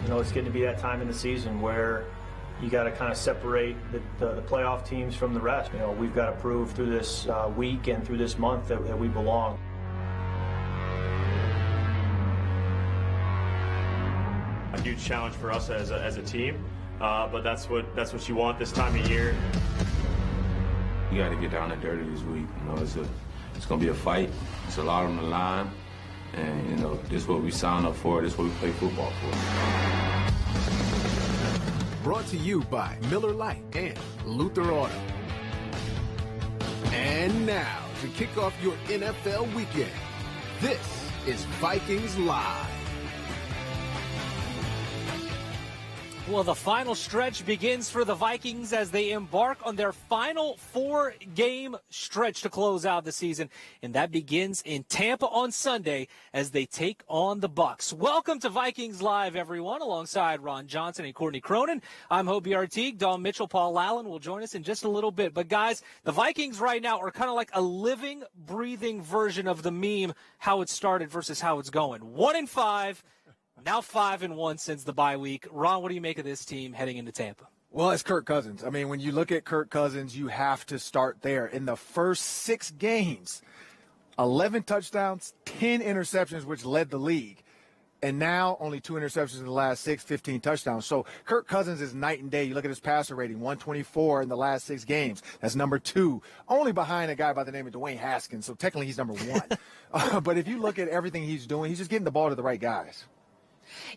It's getting to be that time in the season where you got to kind of separate the playoff teams from the rest. We've got to prove through this week and through this month that we belong. A huge challenge for us as a team, but that's what you want this time of year. You got to get down and dirty this week. It's going to be a fight. It's a lot on the line, and this is what we signed up for. This is what we play football for. Brought to you by Miller Lite and Luther Auto. And now, to kick off your NFL weekend, this is Vikings Live. Well, the final stretch begins for the Vikings as they embark on their final 4-game stretch to close out the season. And that begins in Tampa on Sunday as they take on the Bucs. Welcome to Vikings Live, everyone, alongside Ron Johnson and Courtney Cronin. I'm Hobie Artigue. Don Mitchell, Paul Allen will join us in just a little bit. But, guys, the Vikings right now are kind of like a living, breathing version of the meme, how it started versus how it's going. 1-5. Now 5-1 since the bye week. Ron, what do you make of this team heading into Tampa? Well, it's Kirk Cousins. I mean, when you look at Kirk Cousins, you have to start there. In the first 6 games, 11 touchdowns, 10 interceptions, which led the league. And now only 2 interceptions in the last 6, 15 touchdowns. So Kirk Cousins is night and day. You look at his passer rating, 124 in the last 6 games. That's number 2, only behind a guy by the name of Dwayne Haskins. So technically he's number 1. But if you look at everything he's doing, he's just getting the ball to the right guys.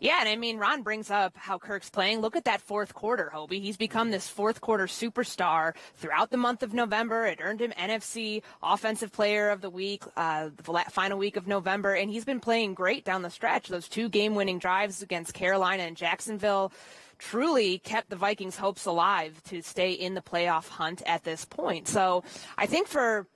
Yeah, and I mean, Ron brings up how Kirk's playing. Look at that fourth quarter, Hobie. He's become this fourth quarter superstar throughout the month of November. It earned him NFC Offensive Player of the Week, the final week of November, and he's been playing great down the stretch. Those 2 game-winning drives against Carolina and Jacksonville truly kept the Vikings' hopes alive to stay in the playoff hunt at this point. So I think for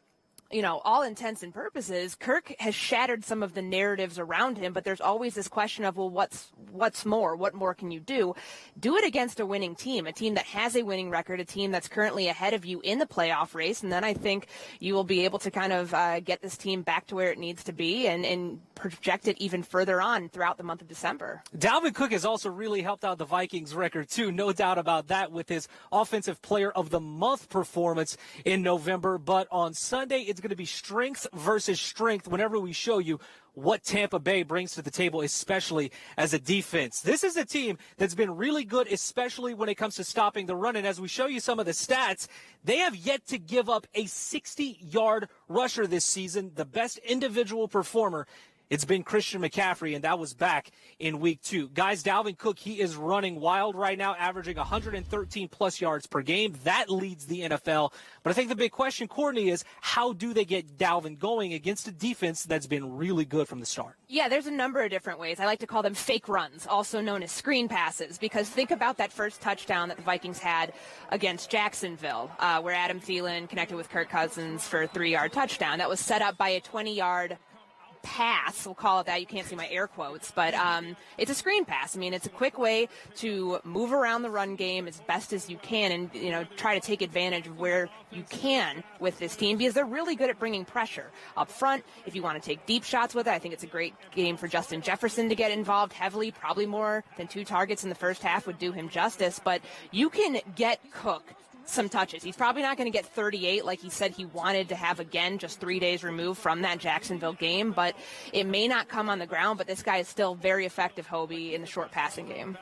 all intents and purposes, Kirk has shattered some of the narratives around him, but there's always this question of, well, what's more? What more can you do? Do it against a winning team, a team that has a winning record, a team that's currently ahead of you in the playoff race, and then I think you will be able to kind of get this team back to where it needs to be and project it even further on throughout the month of December. Dalvin Cook has also really helped out the Vikings record, too. No doubt about that with his Offensive Player of the Month performance in November. But on Sunday, it's going to be strength versus strength whenever we show you what Tampa Bay brings to the table, especially as a defense. This is a team that's been really good, especially when it comes to stopping the run. And as we show you some of the stats, they have yet to give up a 60-yard rusher this season, the best individual performer. It's been Christian McCaffrey, and that was back in week 2. Guys, Dalvin Cook, he is running wild right now, averaging 113-plus yards per game. That leads the NFL. But I think the big question, Courtney, is how do they get Dalvin going against a defense that's been really good from the start? Yeah, there's a number of different ways. I like to call them fake runs, also known as screen passes, because think about that first touchdown that the Vikings had against Jacksonville, where Adam Thielen connected with Kirk Cousins for a 3-yard touchdown. That was set up by a 20-yard pass, we'll call it that. You can't see my air quotes, but it's a screen pass. I mean, it's a quick way to move around the run game as best as you can and, try to take advantage of where you can with this team because they're really good at bringing pressure up front. If you want to take deep shots with it, I think it's a great game for Justin Jefferson to get involved heavily. Probably more than 2 targets in the first half would do him justice, but you can get Cook some touches. He's probably not going to get 38 like he said he wanted to have again just 3 days removed from that Jacksonville game, but it may not come on the ground, but this guy is still very effective, Hobie, in the short passing game.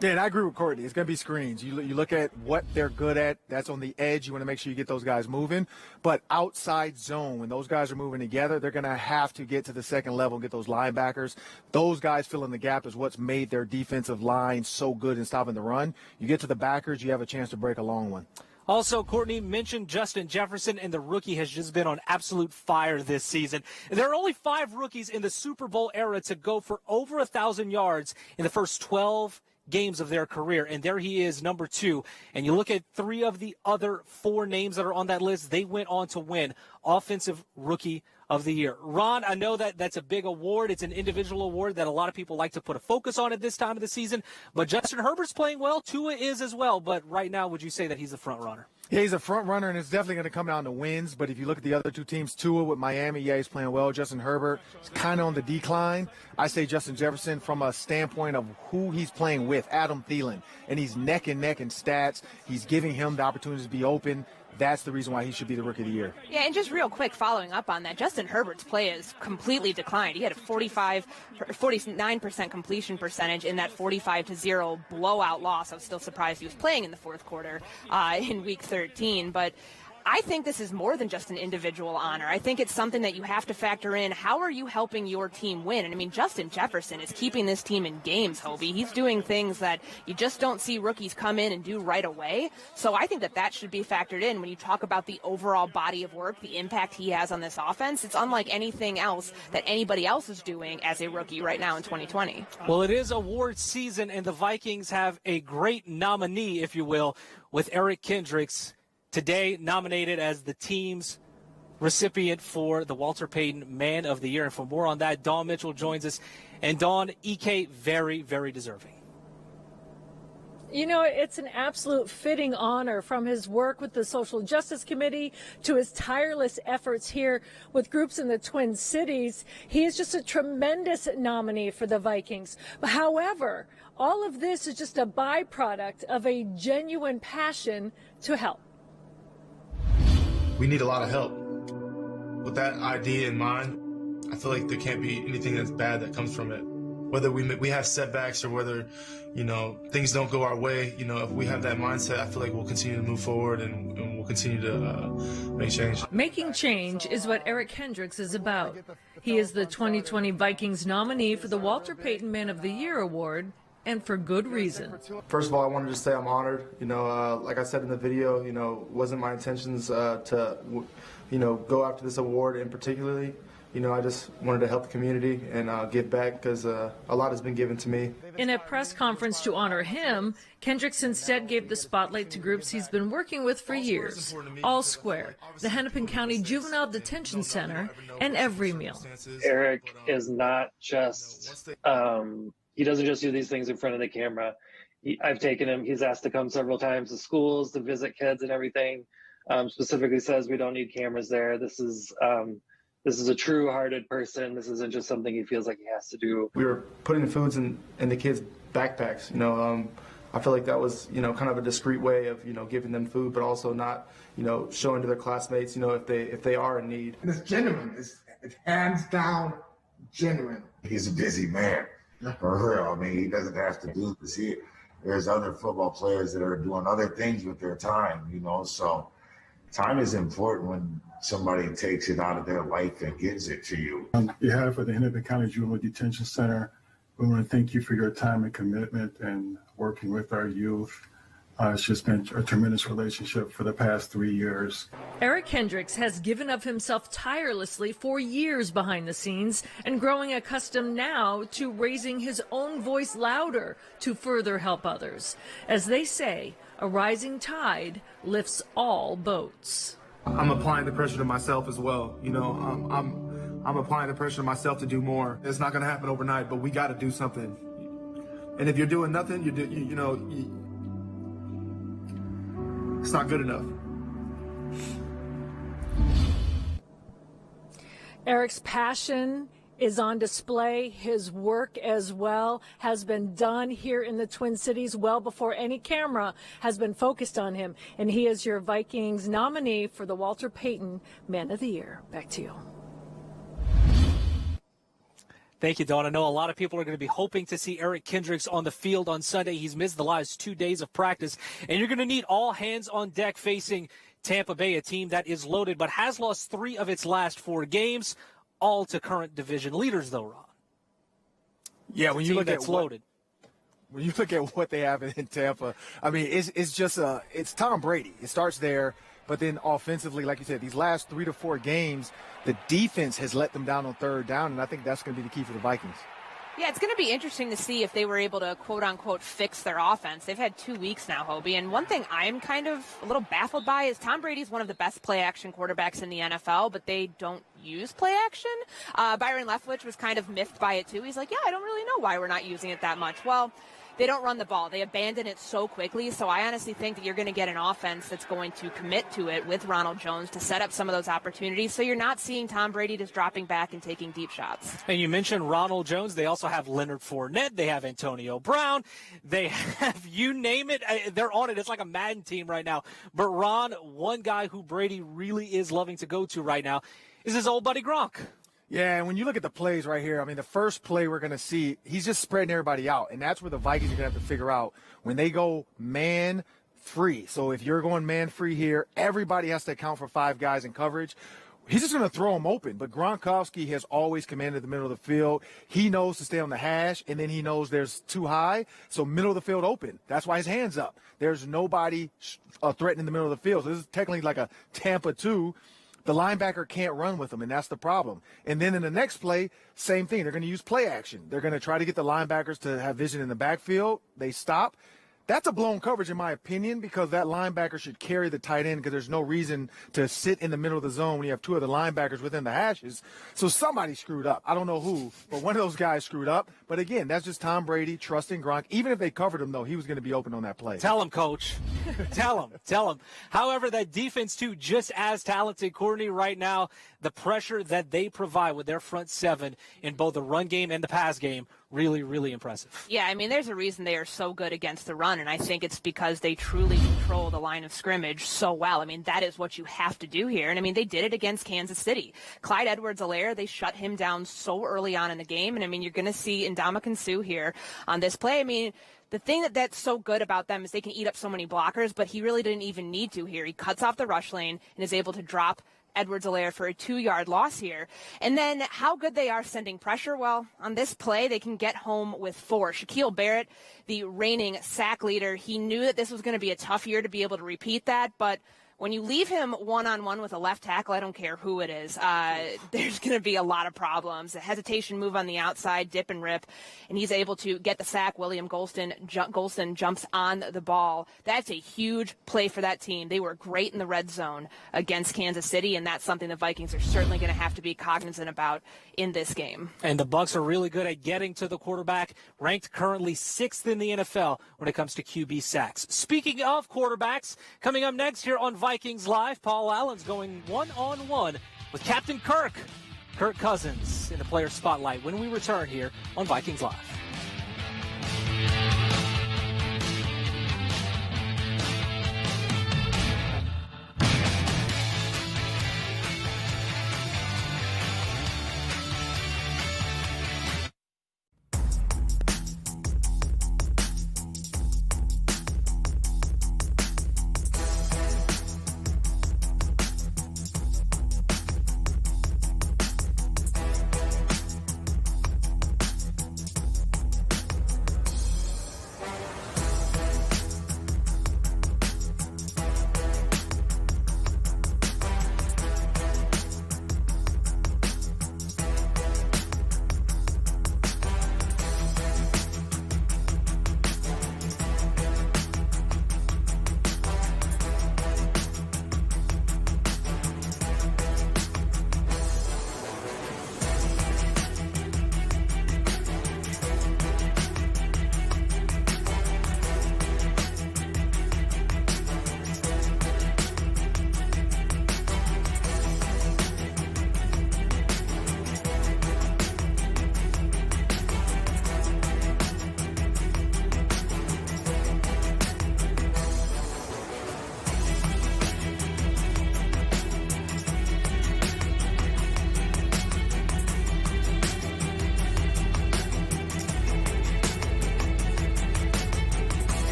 Yeah, and I agree with Courtney. It's going to be screens. You look at what they're good at. That's on the edge. You want to make sure you get those guys moving. But outside zone, when those guys are moving together, they're going to have to get to the second level and get those linebackers. Those guys filling the gap is what's made their defensive line so good in stopping the run. You get to the backers, you have a chance to break a long one. Also, Courtney mentioned Justin Jefferson, and the rookie has just been on absolute fire this season. There are only 5 rookies in the Super Bowl era to go for over 1,000 yards in the first 12 games of their career, and there he is, number 2. And you look at 3 of the other 4 names that are on that list, they went on to win Offensive Rookie of the Year. Ron, I know that that's a big award. It's an individual award that a lot of people like to put a focus on at this time of the season, but Justin Herbert's playing well. Tua is as well, but right now, would you say that he's the front runner? Yeah, he's a front runner, and it's definitely going to come down to wins. But if you look at the other two teams, Tua with Miami, yeah, he's playing well. Justin Herbert is kind of on the decline. I say Justin Jefferson from a standpoint of who he's playing with, Adam Thielen, and he's neck and neck in stats. He's giving him the opportunity to be open. That's the reason why he should be the Rookie of the Year. Yeah, and just real quick, following up on that, Justin Herbert's play has completely declined. He had a 49% completion percentage in that 45-0 blowout loss. I was still surprised he was playing in the fourth quarter in Week 13, but I think this is more than just an individual honor. I think it's something that you have to factor in. How are you helping your team win? And I mean, Justin Jefferson is keeping this team in games, Hobie. He's doing things that you just don't see rookies come in and do right away. So I think that should be factored in when you talk about the overall body of work, the impact he has on this offense. It's unlike anything else that anybody else is doing as a rookie right now in 2020. Well, it is award season, and the Vikings have a great nominee, if you will, with Eric Kendricks, today nominated as the team's recipient for the Walter Payton Man of the Year. And for more on that, Dawn Mitchell joins us. And Dawn, EK, very, very deserving. You know, it's an absolute fitting honor, from his work with the Social Justice Committee to his tireless efforts here with groups in the Twin Cities. He is just a tremendous nominee for the Vikings. However, all of this is just a byproduct of a genuine passion to help. We need a lot of help. With that idea in mind, I feel like there can't be anything that's bad that comes from it. Whether we have setbacks or whether, things don't go our way, if we have that mindset, I feel like we'll continue to move forward and we'll continue to make change. Making change is what Eric Kendricks is about. He is the 2020 Vikings nominee for the Walter Payton Man of the Year award, and for good reason. First of all, I wanted to say I'm honored. Like I said in the video, wasn't my intentions to, go after this award in particularly. I just wanted to help the community and give back because a lot has been given to me. In a press conference to honor him, Kendricks instead gave the spotlight to groups he's been working with for years. All Square, the Hennepin County Juvenile Detention Center, and Every Meal. Eric is not just... he doesn't just do these things in front of the camera. I've taken him. He's asked to come several times to schools to visit kids and everything. Specifically says we don't need cameras there. This is a true-hearted person. This isn't just something he feels like he has to do. We were putting the foods in the kids' backpacks. I feel like that was kind of a discreet way of giving them food, but also not showing to their classmates if they are in need. And it's genuine. It's hands down genuine. He's a busy man. For real. I mean, he doesn't have to do this here. There's other football players that are doing other things with their time, so time is important when somebody takes it out of their life and gives it to you. On behalf of the Hennepin County Juvenile Detention Center, we want to thank you for your time and commitment and working with our youth. It's just been a tremendous relationship for the past 3 years. Eric Kendricks has given of himself tirelessly for years behind the scenes and growing accustomed now to raising his own voice louder to further help others. As they say, a rising tide lifts all boats. I'm applying the pressure to myself as well. I'm applying the pressure to myself to do more. It's not going to happen overnight, but we got to do something. And if you're doing nothing, it's not good enough. Eric's passion is on display. His work as well has been done here in the Twin Cities well before any camera has been focused on him. And he is your Vikings nominee for the Walter Payton Man of the Year. Back to you. Thank you, Dawn. I know a lot of people are going to be hoping to see Eric Kendricks on the field on Sunday. He's missed the last 2 days of practice, and you're going to need all hands on deck facing Tampa Bay, a team that is loaded but has lost 3 of its last 4 games, all to current division leaders, though, Ron. Yeah, when you look at loaded. When you look at what they have in Tampa, I mean, it's just it's Tom Brady. It starts there. But then offensively, like you said, these last 3 to 4 games, the defense has let them down on third down, and I think that's going to be the key for the Vikings. Yeah, it's going to be interesting to see if they were able to, quote-unquote, fix their offense. They've had 2 weeks now, Hobie, and one thing I'm kind of a little baffled by is Tom Brady's one of the best play-action quarterbacks in the NFL, but they don't use play-action. Byron Leftwich was kind of miffed by it, too. He's like, yeah, I don't really know why we're not using it that much. Well, they don't run the ball. They abandon it so quickly. So I honestly think that you're going to get an offense that's going to commit to it with Ronald Jones to set up some of those opportunities. So you're not seeing Tom Brady just dropping back and taking deep shots. And you mentioned Ronald Jones. They also have Leonard Fournette. They have Antonio Brown. They have, you name it, they're on it. It's like a Madden team right now. But Ron, one guy who Brady really is loving to go to right now is his old buddy Gronk. Yeah, and when you look at the plays right here, I mean, the first play we're going to see, he's just spreading everybody out. And that's where the Vikings are going to have to figure out when they go man free. So if you're going man free here, everybody has to account for 5 guys in coverage. He's just going to throw them open. But Gronkowski has always commanded the middle of the field. He knows to stay on the hash, and then he knows there's too high. So middle of the field open. That's why his hand's up. There's nobody threatening the middle of the field. So this is technically like a Tampa 2. The linebacker can't run with him, and that's the problem. And then in the next play, same thing. They're going to use play action. They're going to try to get the linebackers to have vision in the backfield. They stop. That's a blown coverage, in my opinion, because that linebacker should carry the tight end because there's no reason to sit in the middle of the zone when you have 2 of the linebackers within the hashes. So somebody screwed up. I don't know who, but one of those guys screwed up. But, again, that's just Tom Brady trusting Gronk. Even if they covered him, though, he was going to be open on that play. Tell him, Coach. Tell him. However, that defense, too, just as talented. Courtney, right now, the pressure that they provide with their front 7 in both the run game and the pass game, really, really impressive. Yeah, I mean, there's a reason they are so good against the run, and I think it's because they truly control the line of scrimmage so well. I mean, that is what you have to do here. And, I mean, they did it against Kansas City. Clyde Edwards-Helaire, they shut him down so early on in the game. And, I mean, you're going to see Ndamukong Suh here on this play. I mean, the thing that's so good about them is they can eat up so many blockers, but he really didn't even need to here. He cuts off the rush lane and is able to drop Edwards-Helaire for a 2-yard loss here. And then how good they are sending pressure. Well, on this play, they can get home with 4. Shaquille Barrett, the reigning sack leader, he knew that this was going to be a tough year to be able to repeat that, but when you leave him one-on-one with a left tackle, I don't care who it is, there's going to be a lot of problems. A hesitation move on the outside, dip and rip, and he's able to get the sack. William Golston jumps on the ball. That's a huge play for that team. They were great in the red zone against Kansas City, and that's something the Vikings are certainly going to have to be cognizant about in this game. And the Bucs are really good at getting to the quarterback, ranked currently 6th in the NFL when it comes to QB sacks. Speaking of quarterbacks, coming up next here on Vikings Live, Paul Allen's going one-on-one with Captain Kirk Cousins in the player spotlight when we return here on Vikings Live.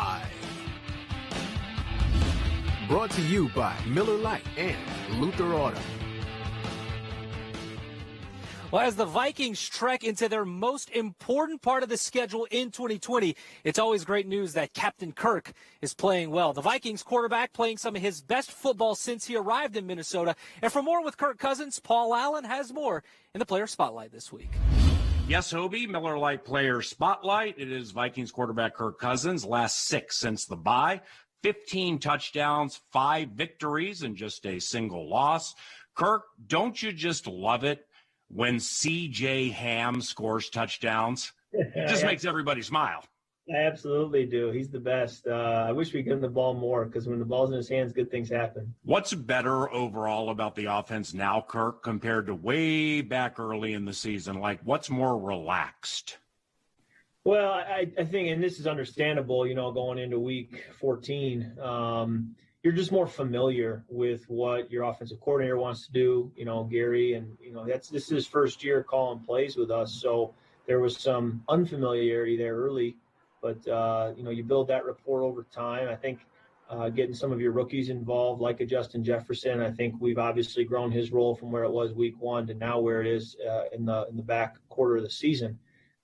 Live. Brought to you by Miller Lite and Luther Auto. Well, as the Vikings trek into their most important part of the schedule in 2020, it's always great news that Captain Kirk is playing well. The Vikings quarterback playing some of his best football since he arrived in Minnesota. And for more with Kirk Cousins, Paul Allen has more in the Player Spotlight this week. Yes, Hobie, Miller Lite Player Spotlight. It is Vikings quarterback Kirk Cousins, last 6 since the bye. 15 touchdowns, 5 victories, and just a single loss. Kirk, don't you just love it when C.J. Ham scores touchdowns? It just makes everybody smile. I absolutely do. He's the best. I wish we give him the ball more because when the ball's in his hands, good things happen. What's better overall about the offense now, Kirk, compared to way back early in the season? Like, what's more relaxed? Well, I think, and this is understandable, going into week 14, you're just more familiar with what your offensive coordinator wants to do, Gary, and, this is his first year calling plays with us. So there was some unfamiliarity there early, but, you build that rapport over time. I think getting some of your rookies involved, like a Justin Jefferson, I think we've obviously grown his role from where it was week 1 to now where it is in the back quarter of the season.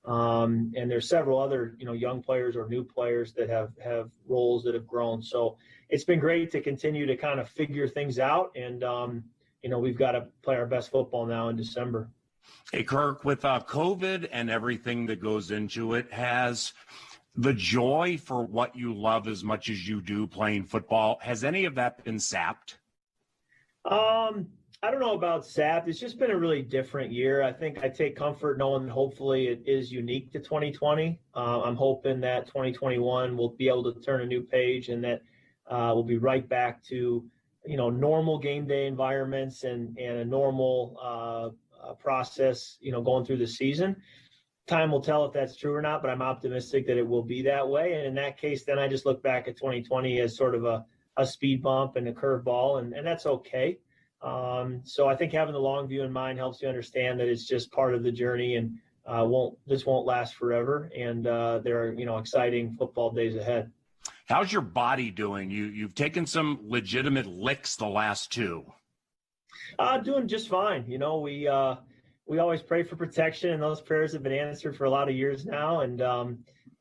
And there's several other, young players or new players that have roles that have grown. So it's been great to continue to kind of figure things out. And, we've got to play our best football now in December. Hey, Kirk, with COVID and everything that goes into it, has the joy for what you love as much as you do playing football, has any of that been sapped? I don't know about sapped. It's just been a really different year. I think I take comfort knowing that hopefully it is unique to 2020. I'm hoping that 2021 will be able to turn a new page and that we'll be right back to, normal game day environments and a normal process, going through the season. Time will tell if that's true or not, but I'm optimistic that it will be that way. And in that case, then I just look back at 2020 as sort of a speed bump and a curveball, and that's okay. So I think having the long view in mind helps you understand that it's just part of the journey and this won't last forever. And there are, exciting football days ahead. How's your body doing? You've taken some legitimate licks the last 2. Doing just fine. We always pray for protection, and those prayers have been answered for a lot of years now. And,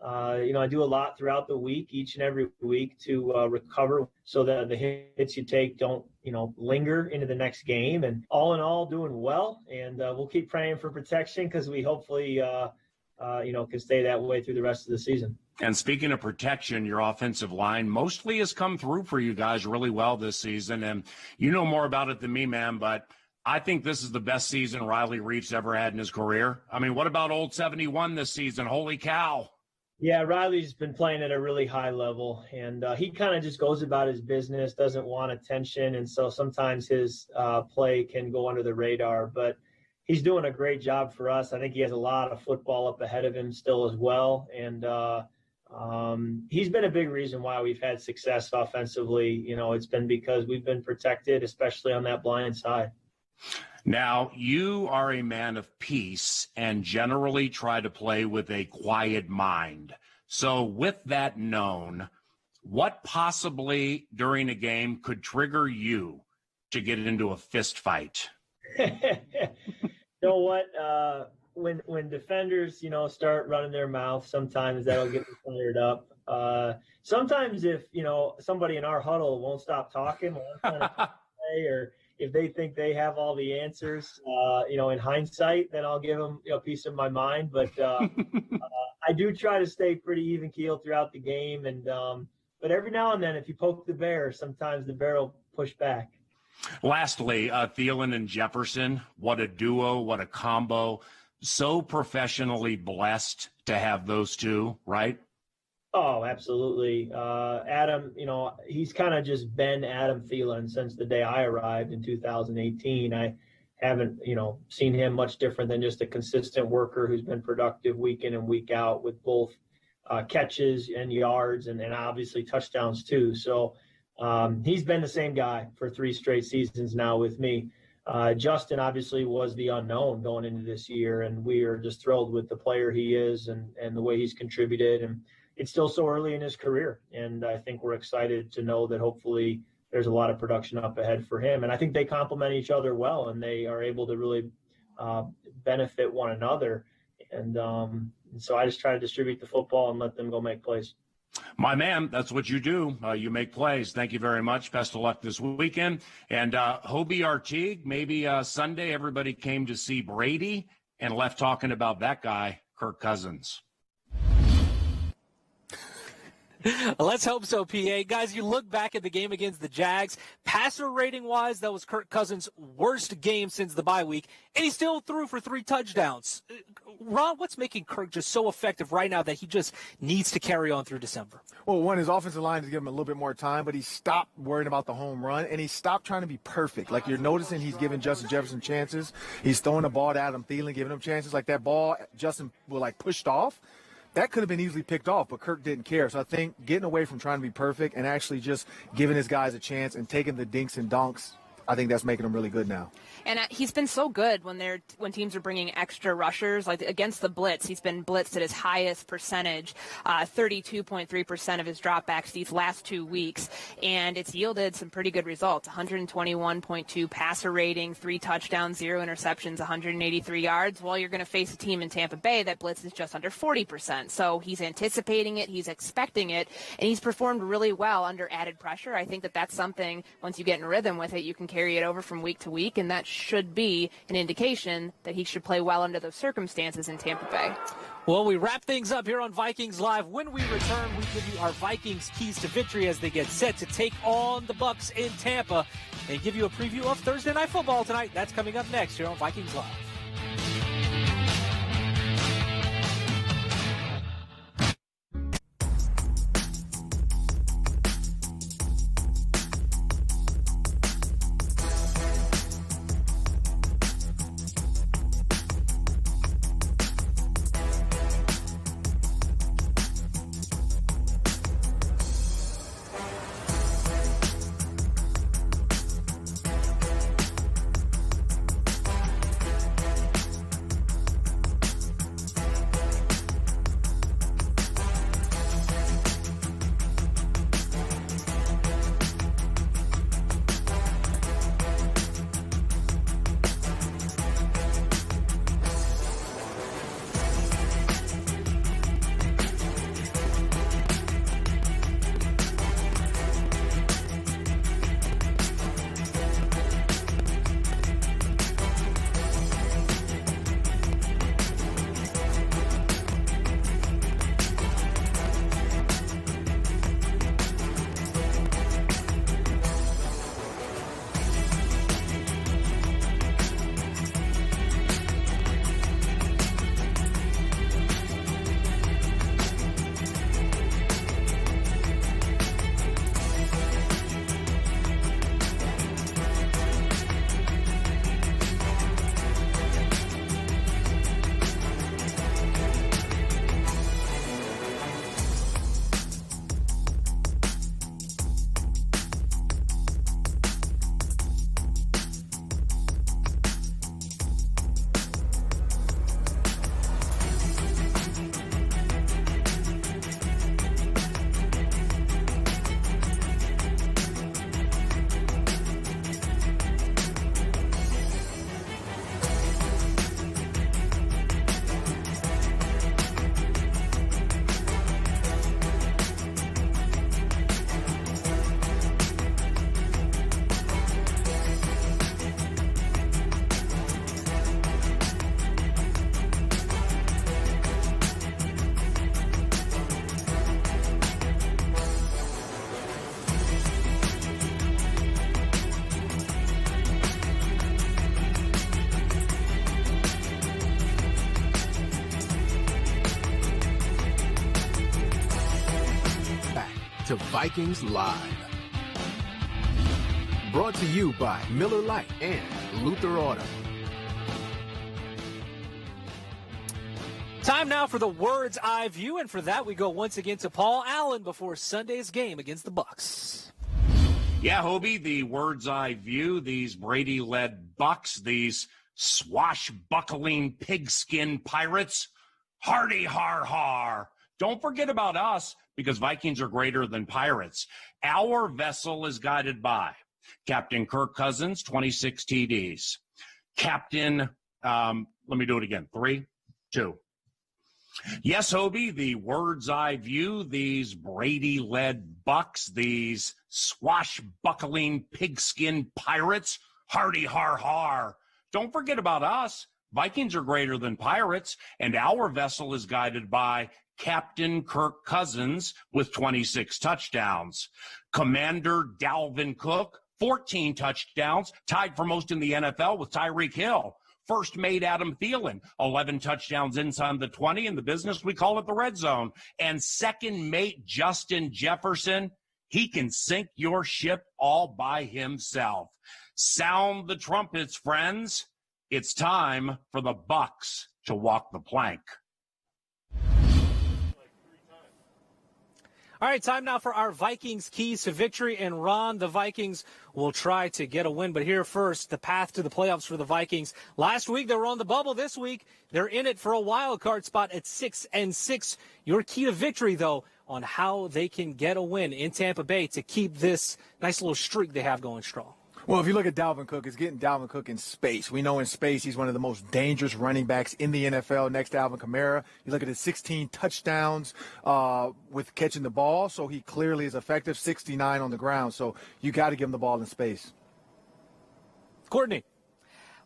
I do a lot throughout the week, each and every week to recover so that the hits you take don't, linger into the next game. And all in all, doing well. And we'll keep praying for protection because we hopefully, can stay that way through the rest of the season. And speaking of protection, your offensive line mostly has come through for you guys really well this season. And you know more about it than me, man, but I think this is the best season Riley Reif's ever had in his career. I mean, what about old 71 this season? Holy cow. Yeah, Riley's been playing at a really high level, and he kind of just goes about his business, doesn't want attention, and so sometimes his play can go under the radar. But he's doing a great job for us. I think he has a lot of football up ahead of him still as well, and he's been a big reason why we've had success offensively. It's been because we've been protected, especially on that blind side. Now, you are a man of peace and generally try to play with a quiet mind. So with that known, what possibly during a game could trigger you to get into a fist fight? You know what? When defenders, start running their mouth, sometimes that'll get me fired up. Sometimes if, somebody in our huddle won't stop talking while I'm trying to play, or if they think they have all the answers, in hindsight, then I'll give them a piece of my mind. But I do try to stay pretty even keeled throughout the game. And but every now and then, if you poke the bear, sometimes the bear will push back. Lastly, Thielen and Jefferson, what a duo, what a combo. So professionally blessed to have those two, right? Oh, absolutely. Adam, he's kind of just been Adam Thielen since the day I arrived in 2018. I haven't, seen him much different than just a consistent worker who's been productive week in and week out with both catches and yards and obviously touchdowns too. So he's been the same guy for 3 straight seasons now with me. Justin obviously was the unknown going into this year, and we are just thrilled with the player he is and the way he's contributed. And it's still so early in his career. And I think we're excited to know that hopefully there's a lot of production up ahead for him. And I think they complement each other well, and they are able to really benefit one another. And so I just try to distribute the football and let them go make plays. My man, that's what you do. You make plays. Thank you very much. Best of luck this weekend. And Hobie Artigue, maybe Sunday everybody came to see Brady and left talking about that guy, Kirk Cousins. Let's hope so, PA. Guys, you look back at the game against the Jags. Passer rating-wise, that was Kirk Cousins' worst game since the bye week, and he still threw for 3 touchdowns. Ron, what's making Kirk just so effective right now that he just needs to carry on through December? Well, one, his offensive line is giving him a little bit more time, but he stopped worrying about the home run, and he stopped trying to be perfect. Like, you're noticing he's giving Justin Jefferson chances. He's throwing the ball to Adam Thielen, giving him chances. Like, that ball, Justin was, pushed off. That could have been easily picked off, but Kirk didn't care. So I think getting away from trying to be perfect and actually just giving his guys a chance and taking the dinks and donks, I think that's making him really good now. And he's been so good when teams are bringing extra rushers, like against the blitz. He's been blitzed at his highest percentage, 32.3% of his dropbacks these last 2 weeks, and it's yielded some pretty good results. 121.2 passer rating, 3 touchdowns, 0 interceptions, 183 yards. Well, you're going to face a team in Tampa Bay that blitzes just under 40%. So he's anticipating it, he's expecting it, and he's performed really well under added pressure. I think that's something, once you get in rhythm with it, you can carry it over from week to week, and that should be an indication that he should play well under those circumstances in Tampa Bay. Well, we wrap things up here on Vikings Live. When we return, we give you our Vikings keys to victory as they get set to take on the Bucs in Tampa and give you a preview of Thursday Night Football tonight. That's coming up next here on Vikings Live. To Vikings Live. Brought to you by Miller Lite and Luther Auto. Time now for the Word's Eye View, and for that we go once again to Paul Allen before Sunday's game against the Bucs. Yeah, Hobie, the Word's Eye View, these Brady-led Bucs, these swashbuckling pigskin pirates, hardy har har, Don't forget about us, because Vikings are greater than Pirates. Our vessel is guided by Captain Kirk Cousins, 26 TDs. Captain, let me do it again. 3, 2. Yes, Hobie, the words I view, these Brady-led Bucks, these swashbuckling pigskin Pirates, hardy har har. Don't forget about us. Vikings are greater than Pirates, and our vessel is guided by Captain Kirk Cousins with 26 touchdowns. Commander Dalvin Cook, 14 touchdowns, tied for most in the NFL with Tyreek Hill. First mate Adam Thielen, 11 touchdowns inside the 20. In the business, we call it the red zone. And second mate Justin Jefferson, he can sink your ship all by himself. Sound the trumpets, friends. It's time for the Bucks to walk the plank. All right, time now for our Vikings keys to victory. And Ron, the Vikings will try to get a win. But here first, the path to the playoffs for the Vikings. Last week, they were on the bubble. This week, they're in it for a wild card spot at 6-6. Your key to victory, though, on how they can get a win in Tampa Bay to keep this nice little streak they have going strong. Well, if you look at Dalvin Cook, it's getting Dalvin Cook in space. We know in space he's one of the most dangerous running backs in the NFL next to Alvin Kamara. You look at his 16 touchdowns with catching the ball, so he clearly is effective, 69 on the ground. So you got to give him the ball in space. Courtney.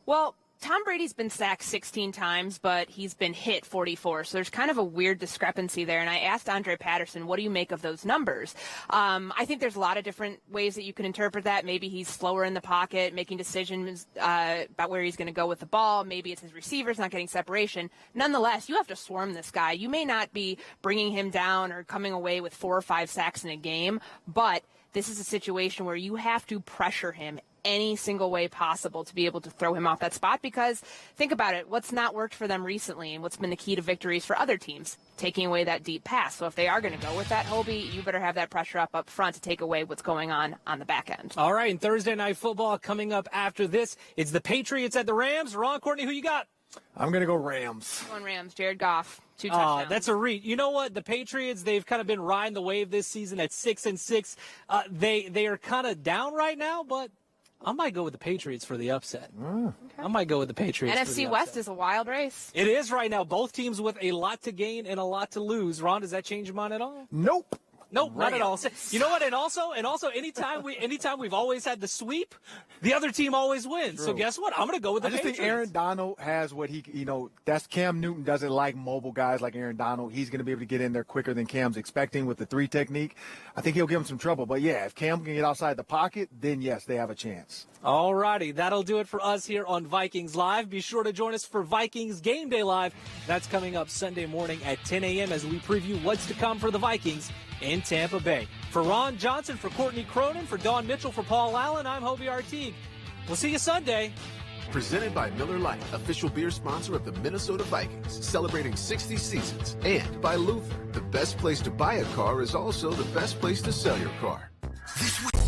Well, Tom Brady's been sacked 16 times, but he's been hit 44. So there's kind of a weird discrepancy there. And I asked Andre Patterson, what do you make of those numbers? I think there's a lot of different ways that you can interpret that. Maybe he's slower in the pocket, making decisions about where he's going to go with the ball. Maybe it's his receivers not getting separation. Nonetheless, you have to swarm this guy. You may not be bringing him down or coming away with 4 or 5 sacks in a game, but this is a situation where you have to pressure him any single way possible to be able to throw him off that spot, because think about it, what's not worked for them recently and what's been the key to victories for other teams? Taking away that deep pass. So if they are going to go with that, Hobie, you better have that pressure up front to take away what's going on the back end. All right, and Thursday Night Football coming up after this. It's the Patriots at the Rams. Ron, Courtney, who you got? I'm going to go Rams. Going Rams. Jared Goff, 2 touchdowns. That's a read. You know what? The Patriots, they've kind of been riding the wave this season at 6-6. They are kind of down right now, but I might go with the Patriots for the upset. Okay. I might go with the Patriots. NFC West is a wild race. It is right now. Both teams with a lot to gain and a lot to lose. Ron, does that change your mind at all? Nope. Nope, not at all. You know what? And also, anytime we've always had the sweep, the other team always wins. True. So guess what? I'm going to go with the Patriots. I just think Aaron Donald has what he, that's Cam Newton doesn't like mobile guys like Aaron Donald. He's going to be able to get in there quicker than Cam's expecting with the 3 technique. I think he'll give him some trouble. But yeah, if Cam can get outside the pocket, then yes, they have a chance. All righty, that'll do it for us here on Vikings Live. Be sure to join us for Vikings Game Day Live. That's coming up Sunday morning at 10 a.m. as we preview what's to come for the Vikings in Tampa Bay. For Ron Johnson, for Courtney Cronin, for Dawn Mitchell, for Paul Allen, I'm Hobie Artigue. We'll see you Sunday. Presented by Miller Lite, official beer sponsor of the Minnesota Vikings, celebrating 60 seasons. And by Luther, the best place to buy a car is also the best place to sell your car. This week.